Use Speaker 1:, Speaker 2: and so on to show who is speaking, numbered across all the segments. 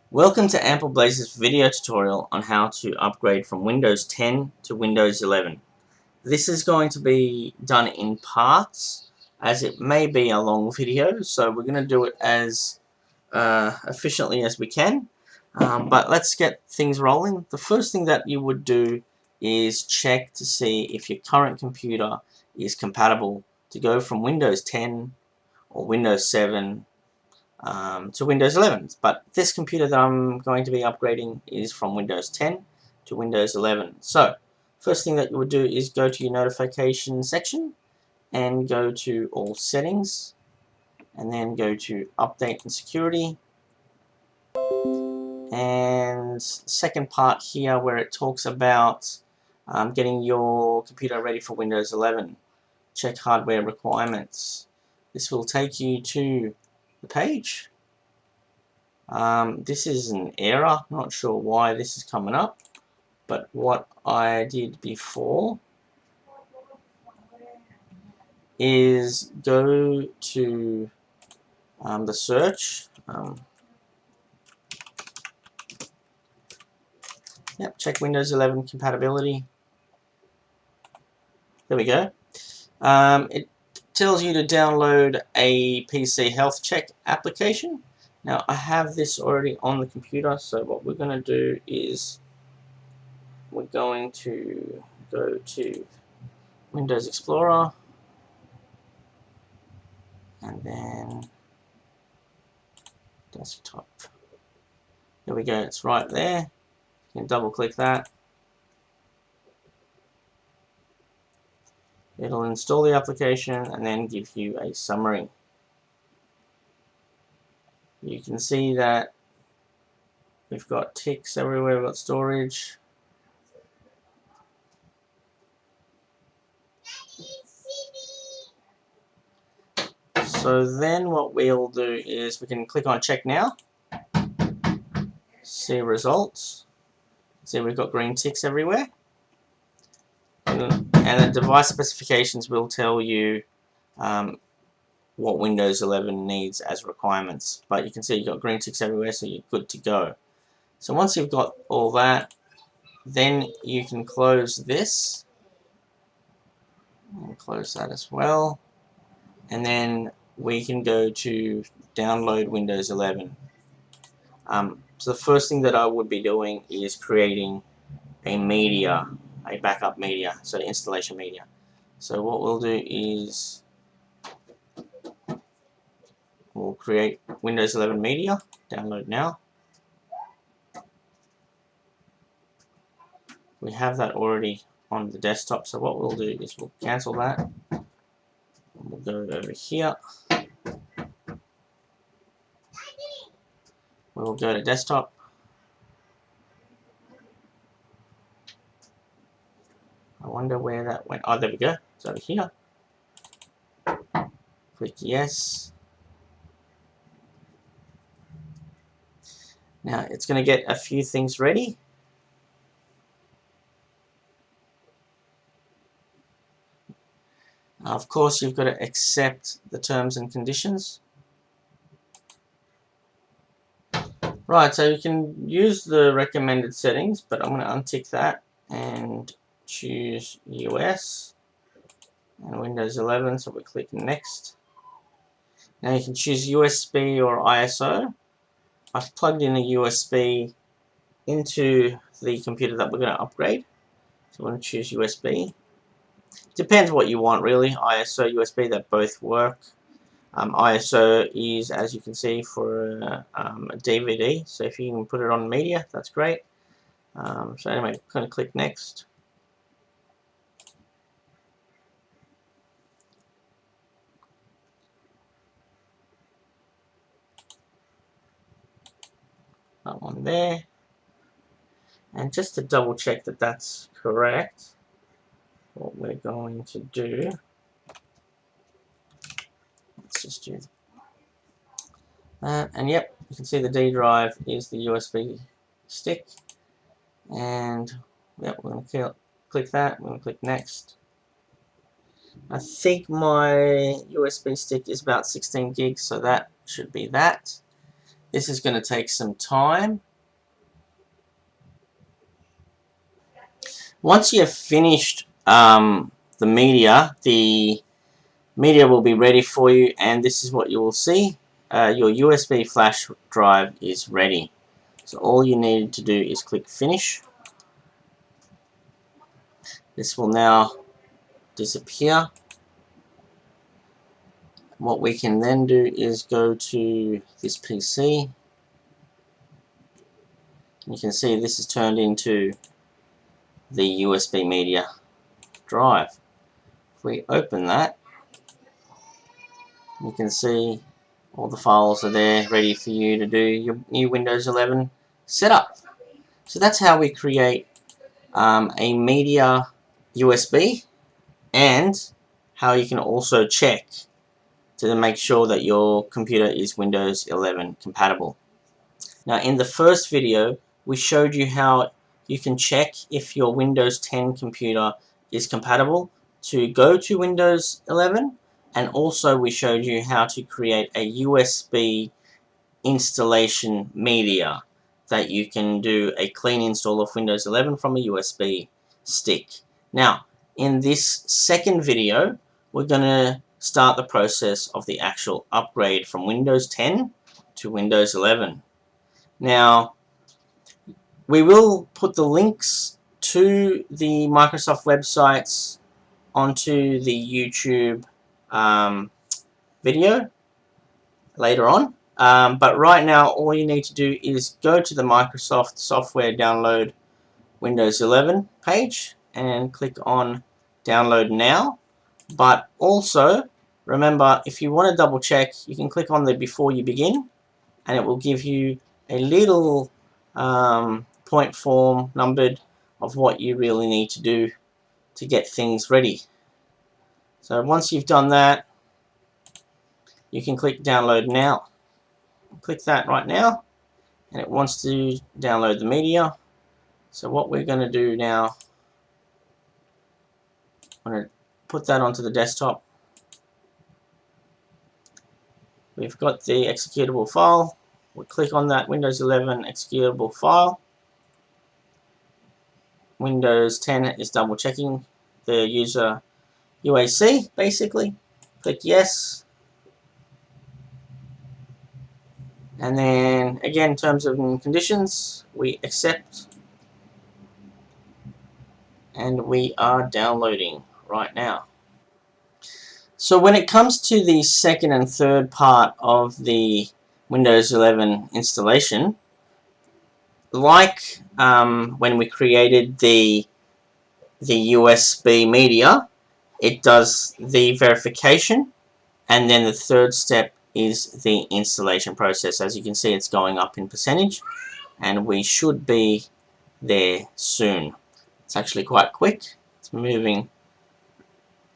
Speaker 1: Welcome to Ample Blaze's video tutorial on how to upgrade from Windows 10 to Windows 11. This is going to be done in parts, as it may be a long video, so we're going to do it as efficiently as we can. But let's get things rolling. The first thing that you would do is check to see if your current computer is compatible to go from Windows 10 or Windows 7 to Windows 11. But this computer that I'm going to be upgrading is from Windows 10 to Windows 11. So, first thing that you would do is go to your notification section and go to all settings and then go to update and security, and second part here where it talks about getting your computer ready for Windows 11. Check hardware requirements. This will take you to the page. This is an error, not sure why this is coming up, but what I did before is go to the search, check Windows 11 compatibility. There we go. It tells you to download a PC health check application. Now I have this already on the computer, so what we're going to do is we're going to go to Windows Explorer and then desktop. There we go, it's right there. You can double click that. It'll install the application and then give you a summary. You can see that we've got ticks everywhere, we've got storage. So then what we'll do is we can click on check now, see results, see we've got green ticks everywhere, and the device specifications will tell you what Windows 11 needs as requirements, but you can see you've got green ticks everywhere, so you're good to go. So once you've got all that, then you can close this and close that as well, and then we can go to download Windows 11. So the first thing that I would be doing is creating a media, a backup media, so the installation media. So what we'll do is we'll create Windows 11 media, download now. We have that already on the desktop, so what we'll do is we'll cancel that. We'll go over here. We'll go to desktop. I wonder where that went. Oh, there we go. It's over here. Click yes. Now it's going to get a few things ready. Of course, you've got to accept the terms and conditions. Right, so you can use the recommended settings, but I'm going to untick that and choose US and Windows 11, so we click next. Now you can choose USB or ISO. I've plugged in a USB into the computer that we're going to upgrade, so I'm going to choose USB. Depends what you want really, ISO, USB, they both work. ISO is, as you can see, for a DVD, so if you can put it on media, that's great. So anyway, I'm going to click next. That one there. And just to double check that that's correct, what we're going to do, let's just do that. And yep, you can see the D drive is the USB stick. And yep, we're going to click that, we're going to click next. I think my USB stick is about 16 gigs, so that should be that. This is going to take some time. Once you have finished the media will be ready for you, and this is what you will see. Your USB flash drive is ready. So all you need to do is click finish. This will now disappear. What we can then do is go to this PC. You can see this is turned into the USB media drive. If we open that, you can see all the files are there ready for you to do your new Windows 11 setup. So that's how we create a media USB, and how you can also check to make sure that your computer is Windows 11 compatible. Now, in the first video, we showed you how you can check if your Windows 10 computer is compatible to go to Windows 11, and also we showed you how to create a USB installation media that you can do a clean install of Windows 11 from a USB stick. Now, in this second video, we're going to start the process of the actual upgrade from Windows 10 to Windows 11. Now, we will put the links to the Microsoft websites onto the YouTube video later on. But right now, all you need to do is go to the Microsoft Software Download Windows 11 page and click on Download Now. But also, remember, if you want to double check, you can click on the Before You Begin, and it will give you a little point form numbered of what you really need to do to get things ready. So once you've done that, you can click Download Now. Click that right now, and it wants to download the media. So what we're going to do now, I'm going to put that onto the desktop. We've got the executable file. We'll click on that Windows 11 executable file. Windows 10 is double checking the user UAC, basically. Click yes. And then again, terms and conditions, we accept. And we are downloading right now. So when it comes to the second and third part of the Windows 11 installation, like when we created the USB media, it does the verification, and then the third step is the installation process. As you can see, it's going up in percentage, and we should be there soon. It's actually quite quick. It's moving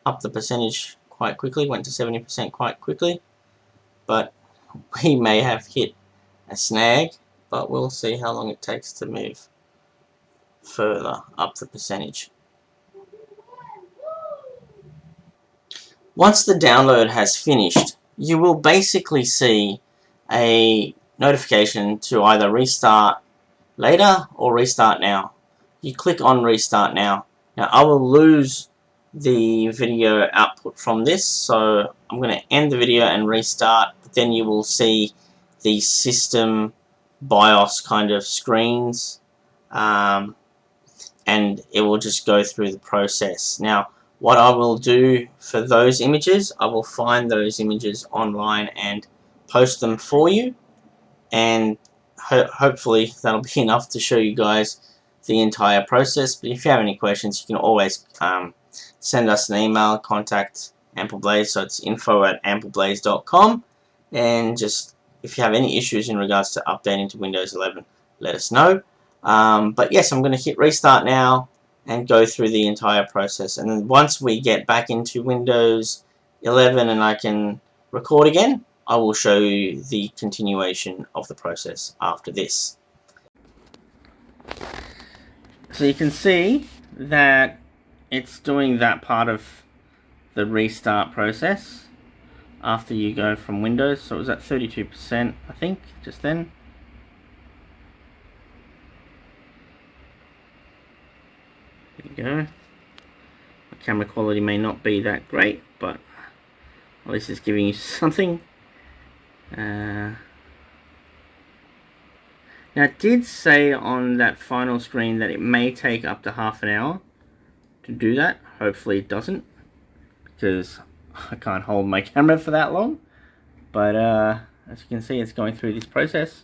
Speaker 1: up the percentage quite quickly, went to 70% quite quickly, but we may have hit a snag, but we'll see how long it takes to move further up the percentage. Once the download has finished, you will basically see a notification to either restart later or restart now. You click on restart now. Now I will lose the video output from this, so I'm going to end the video and restart, but then you will see the system BIOS kind of screens, and it will just go through the process. Now what I will do for those images, I will find those images online and post them for you, and hopefully that'll be enough to show you guys the entire process. But if you have any questions, you can always send us an email, contact AmpleBlaze, so it's info@ampleblaze.com, and just if you have any issues in regards to updating to Windows 11, let us know. But yes, I'm going to hit restart now and go through the entire process, and then once we get back into Windows 11 and I can record again, I will show you the continuation of the process after this. So you can see that it's doing that part of the restart process. after you go from Windows. So it was at 32%, I think, just then. There you go. The camera quality may not be that great, but at least it's giving you something. Now it did say on that final screen that it may take up to half an hour to do that. Hopefully it doesn't, because I can't hold my camera for that long. But as you can see, it's going through this process.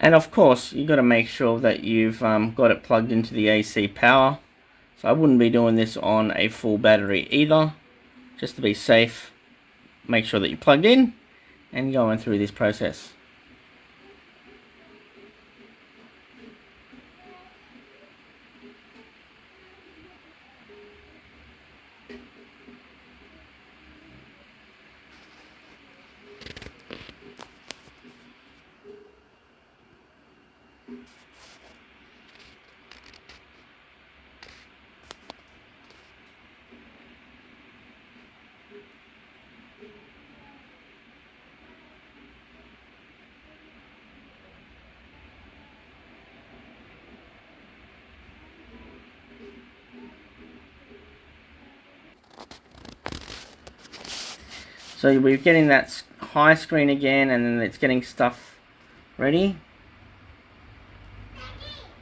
Speaker 1: And of course, you've got to make sure that you've got it plugged into the AC power. So I wouldn't be doing this on a full battery either. Just to be safe, make sure that you're plugged in and going through this process. So we're getting that high screen again, and then it's getting stuff ready.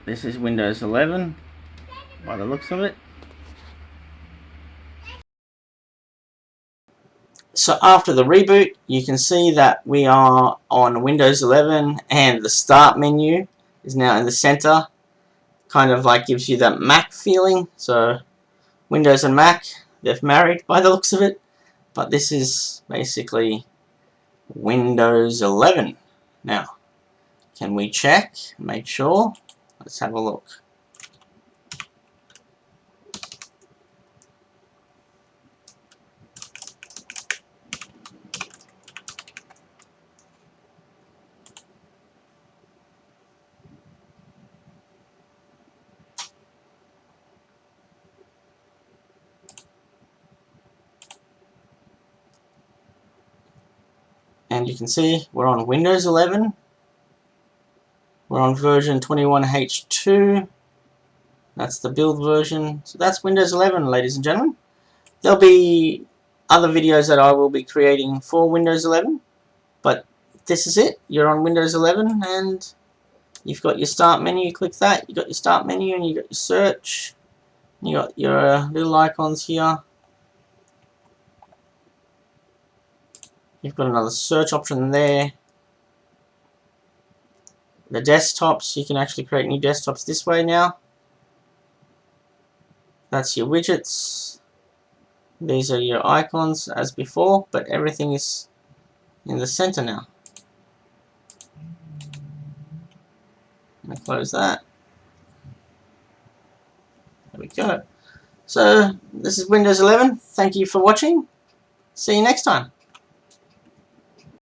Speaker 1: This is Windows 11 by the looks of it. So after the reboot, you can see that we are on Windows 11 and the start menu is now in the center. Kind of like gives you that Mac feeling. So Windows and Mac, they've married by the looks of it. But this is basically Windows 11. Now, can we check, make sure? Let's have a look. And you can see we're on Windows 11. We're on version 21H2. That's the build version. So that's Windows 11, ladies and gentlemen. There'll be other videos that I will be creating for Windows 11. But this is it. You're on Windows 11 and you've got your start menu. You click that. You've got your start menu and you've got your search. You got your little icons here. You've got another search option there. The desktops, you can actually create new desktops this way now. That's your widgets. These are your icons as before, but everything is in the center now. I'm going to close that. There we go. So this is Windows 11. Thank you for watching. See you next time.